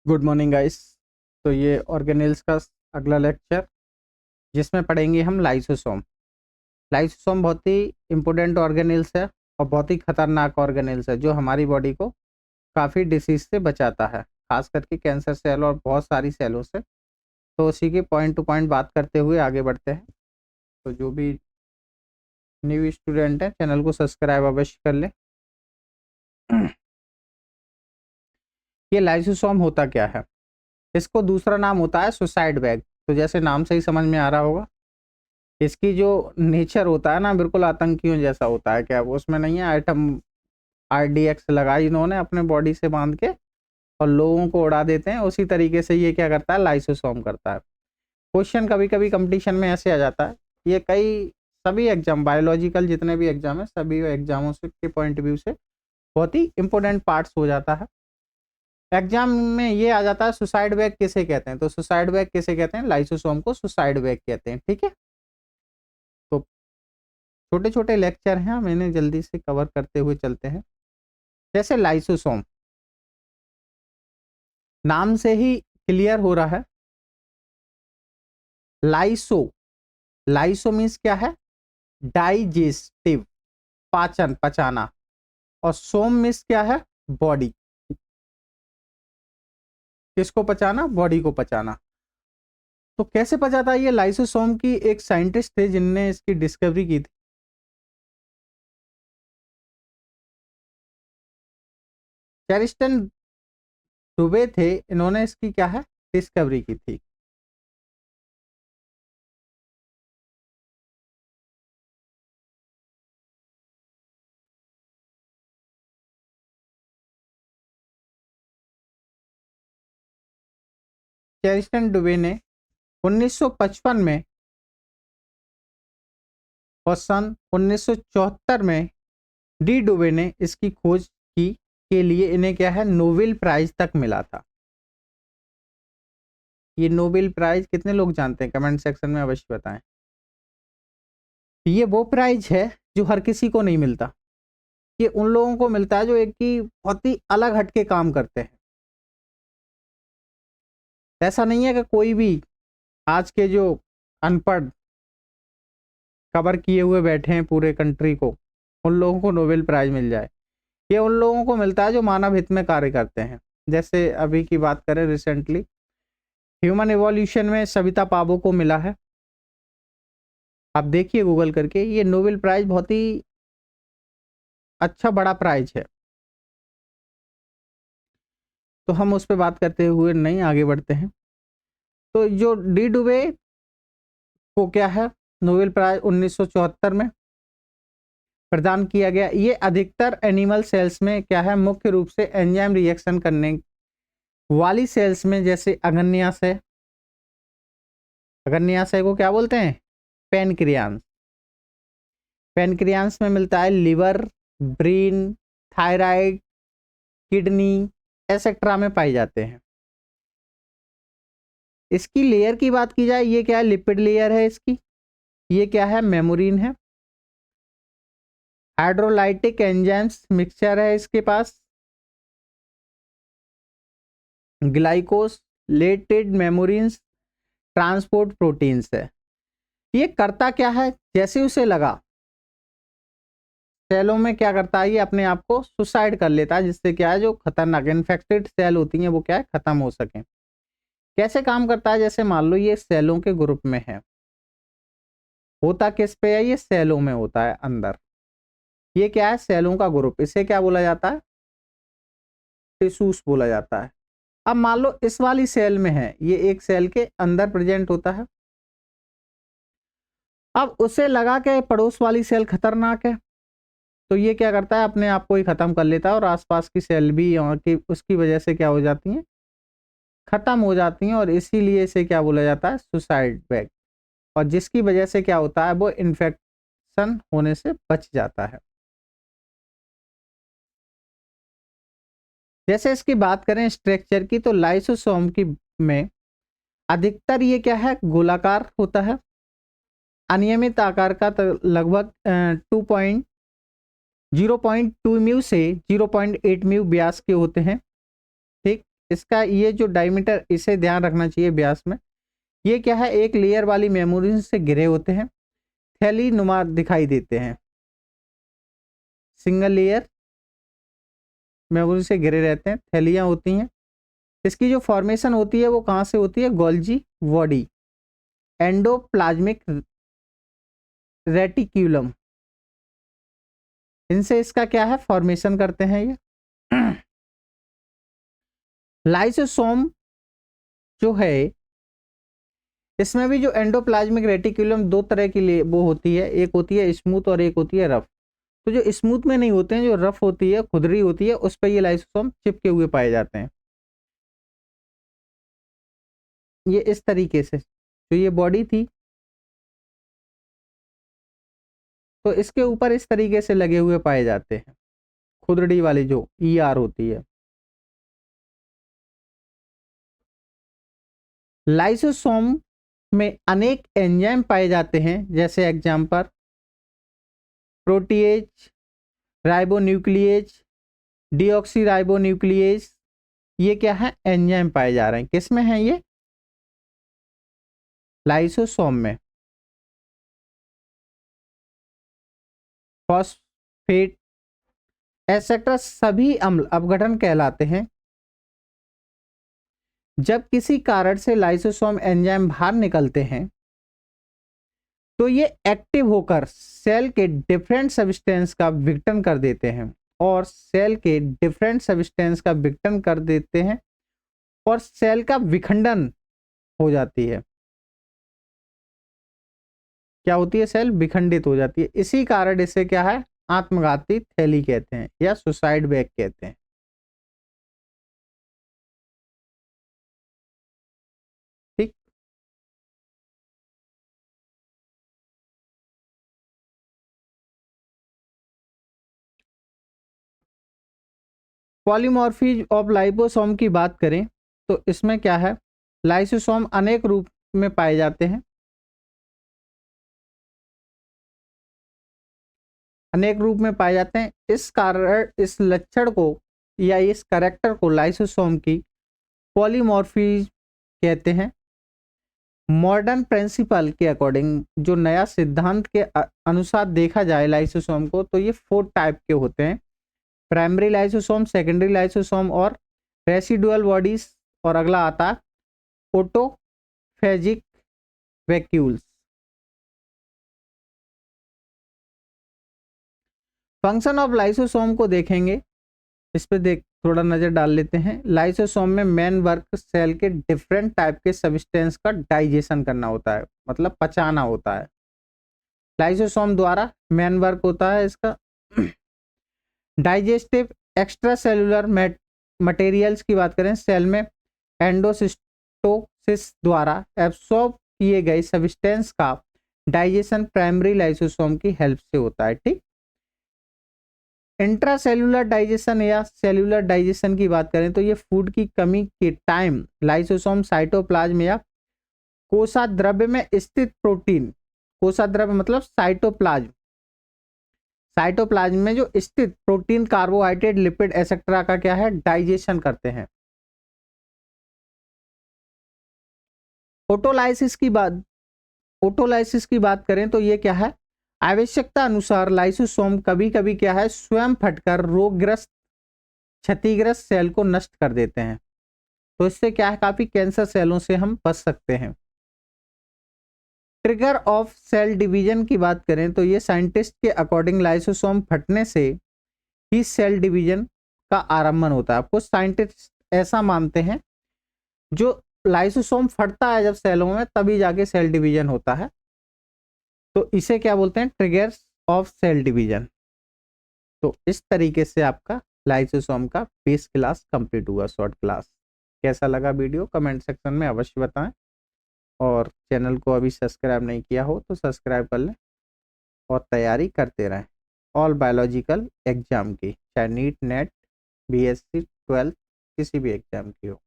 Good morning guys. तो ये organelles का अगला लेक्चर जिसमें पढ़ेंगे हम लाइसोसोम। लाइसोसोम बहुत ही इम्पोर्टेंट ऑर्गेनेल्स है और बहुत ही खतरनाक ऑर्गेनेल्स है जो हमारी बॉडी को काफ़ी डिसीज से बचाता है, खास करके कैंसर सेल और बहुत सारी सेलों से। तो उसी के पॉइंट टू पॉइंट बात करते हुए आगे बढ़ते हैं। तो जो भी न्यू स्टूडेंट है चैनल को सब्सक्राइब अवश्य कर ले। ये लाइसोसोम होता क्या है? इसको दूसरा नाम होता है सुसाइड बैग। तो जैसे नाम से ही समझ में आ रहा होगा, इसकी जो नेचर होता है ना, बिल्कुल आतंकियों जैसा होता है। क्या वो उसमें नहीं है आइटम RDX लगाई इन्होंने अपने बॉडी से बांध के और लोगों को उड़ा देते हैं, उसी तरीके से ये क्या करता है, लाइसोसोम करता है। क्वेश्चन कभी कभी कंपटीशन में ऐसे आ जाता है। ये सभी एग्जाम, बायोलॉजिकल जितने भी एग्जाम है, सभी एग्जामों से के पॉइंट व्यू से बहुत ही इंपॉर्टेंट पार्ट्स हो जाता है। एग्जाम में ये आ जाता है सुसाइड बैग किसे कहते हैं। तो सुसाइड बैग किसे कहते हैं? लाइसोसोम को सुसाइड बैग कहते हैं। ठीक है, तो छोटे छोटे लेक्चर हैं, मैंने जल्दी से कवर करते हुए चलते हैं। जैसे लाइसोसोम, नाम से ही क्लियर हो रहा है। लाइसो, लाइसो मीन्स क्या है? डाइजेस्टिव, पाचन, पचाना। और सोम मीन्स क्या है? बॉडी। किसको पचाना? बॉडी को पचाना। तो कैसे पचाता है ये लाइसोसोम? की एक साइंटिस्ट थे जिनने इसकी डिस्कवरी की थी। चेरिस्टन दुबे थे, इन्होंने इसकी क्या है, डिस्कवरी की थी। चेरिस्टन दुबे ने 1955 में और सन 1974 में डी डुबे ने इसकी खोज की के लिए इन्हें क्या है, नोबेल प्राइज तक मिला था। ये नोबेल प्राइज कितने लोग जानते हैं? कमेंट सेक्शन में अवश्य बताएं। ये वो प्राइज है जो हर किसी को नहीं मिलता। ये उन लोगों को मिलता है जो एक ही बहुत ही अलग हटके काम करते हैं। ऐसा नहीं है कि कोई भी आज के जो अनपढ़ कवर किए हुए बैठे हैं पूरे कंट्री को, उन लोगों को नोबेल प्राइज मिल जाए। ये उन लोगों को मिलता है जो मानव हित में कार्य करते हैं। जैसे अभी की बात करें, रिसेंटली ह्यूमन इवोल्यूशन में सविता पाबो को मिला है। आप देखिए गूगल करके, ये नोबेल प्राइज बहुत ही अच्छा बड़ा प्राइज है। तो हम उस पर बात करते हुए नहीं आगे बढ़ते हैं। तो जो डी डुबे को क्या है, नोबेल प्राइज 1974 में प्रदान किया गया। ये अधिकतर एनिमल सेल्स में क्या है, मुख्य रूप से एंजाइम रिएक्शन करने वाली सेल्स में, जैसे अग्न्यास है। अग्न्यास है को क्या बोलते हैं? पेनक्रियास। पेनक्रियास में मिलता है liver, brain, thyroid, kidney etcetera में पाए जाते हैं। इसकी लेयर की बात की जाए, ये क्या है, लिपिड लेयर है इसकी। ये क्या है, मेम्ब्रेन है। हाइड्रोलाइटिक एंजाइम्स मिक्सचर है इसके पास। ग्लाइकोलेटेड मेम्ब्रेन्स, ट्रांसपोर्ट प्रोटीन्स है। ये करता क्या है, जैसे उसे लगा सेलों में क्या करता है, ये अपने आप को सुसाइड कर लेता है, जिससे क्या है, जो खतरनाक इन्फेक्टेड सेल होती हैं वो क्या है, खत्म हो सके। कैसे काम करता है? जैसे मान लो ये सेलों के ग्रुप में है, होता किस पे है, ये सेलों में होता है अंदर। ये क्या है, सेलों का ग्रुप, इसे क्या बोला जाता है, टिश्यूज बोला जाता है। अब मान लो इस वाली सेल में है, ये एक सेल के अंदर प्रेजेंट होता है। अब उसे लगा के पड़ोस वाली सेल खतरनाक है, तो ये क्या करता है, अपने आप को ही खत्म कर लेता है और आसपास की सेल भी यहाँ की उसकी वजह से क्या हो जाती हैं, खत्म हो जाती हैं। और इसीलिए इसे क्या बोला जाता है, सुसाइड बैग। और जिसकी वजह से क्या होता है, वो इन्फेक्शन होने से बच जाता है। जैसे इसकी बात करें स्ट्रक्चर की, तो लाइसोसोम की में अधिकतर ये क्या है, गोलाकार होता है, अनियमित आकार का, तो लगभग 0.2 म्यू से 0.8 म्यू व्यास के होते हैं। ठीक, इसका ये जो डायमीटर, इसे ध्यान रखना चाहिए व्यास में, ये क्या है, एक लेयर वाली मेम्ब्रेन से घिरे होते हैं, थैली नुमा दिखाई देते हैं, सिंगल लेयर मेम्ब्रेन से घिरे रहते हैं, थैलियां होती हैं। इसकी जो फॉर्मेशन होती है वो कहाँ से होती है, गोल्जी बॉडी, एंडोप्लाज्मिक रेटिक्यूलम, इनसे इसका क्या है, फॉर्मेशन करते हैं ये। लाइसोसोम जो है, इसमें भी जो एंडोप्लाज्मिक रेटिकुलम दो तरह की वो होती है, एक होती है स्मूथ और एक होती है रफ। तो जो स्मूथ में नहीं होते हैं, जो रफ होती है, खुदरी होती है, उस पर ये लाइसोसोम चिपके हुए पाए जाते हैं। ये इस तरीके से जो ये बॉडी थी, तो इसके ऊपर इस तरीके से लगे हुए पाए जाते हैं, खुदड़ी वाली जो ER होती है। लाइसोसोम में अनेक एंजाइम पाए जाते हैं, जैसे एग्जाम्पल प्रोटीएज, राइबोन्यूक्लिएज, डीऑक्सीराइबोन्यूक्लिएज, ये क्या है, एंजाइम पाए जा रहे हैं। किस में है ये, लाइसोसोम में। फॉस्फेट एसेट्रा सभी अम्ल अपघटन कहलाते हैं। जब किसी कारण से लाइसोसोम एंजाइम बाहर निकलते हैं तो ये एक्टिव होकर सेल के डिफरेंट सब्सटेंस का विघटन कर देते हैं, और सेल के डिफरेंट सब्सटेंस का विघटन कर देते हैं और सेल का विखंडन हो जाती है। क्या होती है, सेल विखंडित हो जाती है। इसी कारण इसे क्या है, आत्मघाती थैली कहते हैं या सुसाइड बैग कहते हैं। ठीक, पॉलीमॉर्फिज्म ऑफ लाइपोसोम की बात करें तो इसमें क्या है, लाइसोसोम अनेक रूप में पाए जाते हैं, अनेक रूप में पाए जाते हैं। इस कारण इस लक्षण को या इस कैरेक्टर को लाइसोसोम की पॉलीमॉर्फिज्म कहते हैं। मॉडर्न प्रिंसिपल के अकॉर्डिंग, जो नया सिद्धांत के अनुसार देखा जाए लाइसोसोम को, तो ये 4 टाइप के होते हैं, प्राइमरी लाइसोसोम, सेकेंडरी लाइसोसोम और रेसिडुअल बॉडीज। और अगला आता है ऑटोफेजिक वैक्यूल्स। फंक्शन ऑफ लाइसोसोम को देखेंगे, इस पे देख थोड़ा नजर डाल लेते हैं। लाइसोसोम में मेन वर्क सेल के डिफरेंट टाइप के सब्सटेंस का डाइजेशन करना होता है, मतलब पचाना होता है। लाइसोसोम द्वारा मेन वर्क होता है इसका डाइजेस्टिव एक्स्ट्रा सेलुलर मटेरियल्स की बात करें, सेल में एंडोसिटोसिस द्वारा एब्सॉर्ब किए गए सब्सटेंस का डाइजेशन प्राइमरी लाइसोसोम की हेल्प से होता है। ठीक, इंट्रासेल्युलर डाइजेशन या सेल्युलर डाइजेशन की बात करें तो ये फूड की कमी के टाइम लाइसोसोम साइटोप्लाज्म या कोशाद्रव्य में स्थित प्रोटीन, कोशाद्रव्य मतलब साइटोप्लाज्म, साइटोप्लाज्म में जो स्थित प्रोटीन, कार्बोहाइड्रेट, लिपिड एक्सेट्रा का क्या है, डाइजेशन करते हैं। ऑटोलाइसिस की बात करें तो ये क्या है, आवश्यकता अनुसार लाइसोसोम कभी कभी क्या है, स्वयं फटकर रोगग्रस्त क्षतिग्रस्त सेल को नष्ट कर देते हैं। तो इससे क्या है, काफी कैंसर सेलों से हम बच सकते हैं। ट्रिगर ऑफ सेल डिवीजन की बात करें तो ये साइंटिस्ट के अकॉर्डिंग लाइसोसोम फटने से ही सेल डिवीजन का आरंभन होता है। कुछ साइंटिस्ट ऐसा मानते हैं जो लाइसोसोम फटता है जब सेलों में, तभी जाके सेल डिवीजन होता है। तो इसे क्या बोलते हैं, ट्रिगर्स ऑफ सेल डिवीजन। तो इस तरीके से आपका लाइसोसोम का बेस क्लास कंप्लीट हुआ, शॉर्ट क्लास। कैसा लगा वीडियो कमेंट सेक्शन में अवश्य बताएं, और चैनल को अभी सब्सक्राइब नहीं किया हो तो सब्सक्राइब कर लें और तैयारी करते रहें ऑल बायोलॉजिकल एग्जाम की, चाहे नीट, नेट, BSc 12 किसी भी एग्जाम की हो।